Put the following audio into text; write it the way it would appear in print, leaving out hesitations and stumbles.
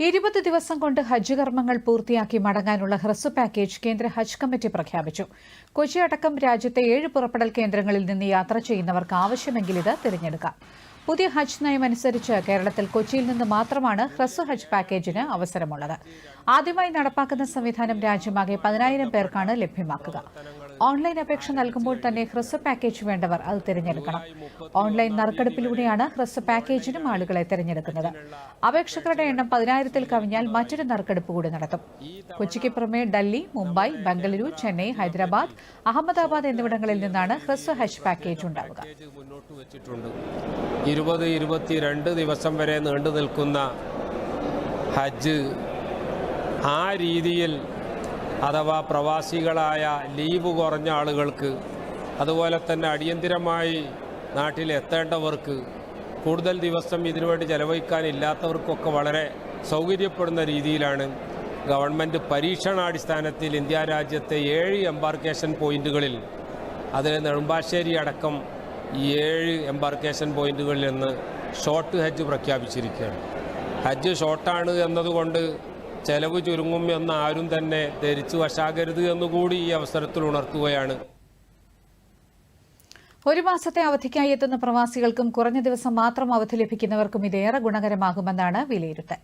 20 ദിവസം കൊണ്ട് ഹജ്ജ് കർമ്മങ്ങൾ പൂർത്തിയാക്കി മടങ്ങാനുള്ള ഹ്രസ്വ പാക്കേജ് കേന്ദ്ര ഹജ്ജ് കമ്മിറ്റി പ്രഖ്യാപിച്ചു. കൊച്ചി അടക്കം രാജ്യത്തെ 7 പുറപ്പെടൽ കേന്ദ്രങ്ങളിൽ നിന്ന് യാത്ര ചെയ്യുന്നവർക്ക് ആവശ്യമെങ്കിൽ ഇത് തിരഞ്ഞെടുക്കാം. പുതിയ ഹജ്ജ് നയമനുസരിച്ച് കേരളത്തിൽ കൊച്ചിയിൽ നിന്ന് മാത്രമാണ് ഹ്രസ്വ ഹജ്ജ് പാക്കേജിന് അവസരമുള്ളത്. ആദ്യമായി നടപ്പാക്കുന്ന സംവിധാനം രാജ്യമാകെ 10,000 പേർക്കാണ് ലഭ്യമാക്കുക. ഓൺലൈൻ അപേക്ഷ നൽകുമ്പോൾ തന്നെ ഹ്രസ്വ പാക്കേജ് വേണ്ടവർ അത് തിരഞ്ഞെടുക്കണം. ഓൺലൈൻ നറുക്കെടുപ്പിലൂടെയാണ് ഹ്രസ്വ പാക്കേജിനും ആളുകളെ തിരഞ്ഞെടുക്കുന്നത്. അപേക്ഷകരുടെ എണ്ണം 10,000-ൽ കവിഞ്ഞാൽ മറ്റൊരു നറുക്കെടുപ്പ് കൂടി നടത്തും. കൊച്ചിക്ക് പുറമെ ഡൽഹി, മുംബൈ, ബംഗളൂരു, ചെന്നൈ, ഹൈദരാബാദ്, അഹമ്മദാബാദ് എന്നിവിടങ്ങളിൽ നിന്നാണ് ഹ്രസ്വ ഹജ്ജ് പാക്കേജ് ഉണ്ടാവുക. 20-22 ദിവസം വരെ നീണ്ടു നിൽക്കുന്ന ഹജ്ജ് ആ രീതിയിൽ അഥവാ പ്രവാസികളായ ലീവ് കുറഞ്ഞ ആളുകൾക്ക്, അതുപോലെ തന്നെ അടിയന്തിരമായി നാട്ടിലെത്തേണ്ടവർക്ക്, കൂടുതൽ ദിവസം ഇതിനുവേണ്ടി ചെലവഴിക്കാനില്ലാത്തവർക്കൊക്കെ വളരെ സൗകര്യപ്പെടുന്ന രീതിയിലാണ് ഗവൺമെൻറ് പരീക്ഷണാടിസ്ഥാനത്തിൽ ഇന്ത്യ രാജ്യത്തെ 7 എംബാർക്കേഷൻ പോയിന്റുകളിൽ, അതിൽ നെടുമ്പാശ്ശേരി അടക്കം 7 എംബാർക്കേഷൻ പോയിന്റുകളിൽ നിന്ന് ഷോർട്ട് ഹജ്ജ് പ്രഖ്യാപിച്ചിരിക്കുകയാണ്. ഹജ്ജ് ഷോർട്ടാണ് എന്നതുകൊണ്ട് ചെലവ് ചുരുങ്ങും എന്ന് ആരും തന്നെ ധരിച്ചു വശാകരുത് എന്നുകൂടി ഈ അവസരത്തിൽ ഉണർത്തുകയാണ്. 1 മാസത്തെ അവധിക്കായി എത്തുന്ന പ്രവാസികൾക്കും കുറഞ്ഞ ദിവസം മാത്രം അവധി ലഭിക്കുന്നവർക്കും ഇതേറെ ഗുണകരമാകുമെന്നാണ് വിലയിരുത്തൽ.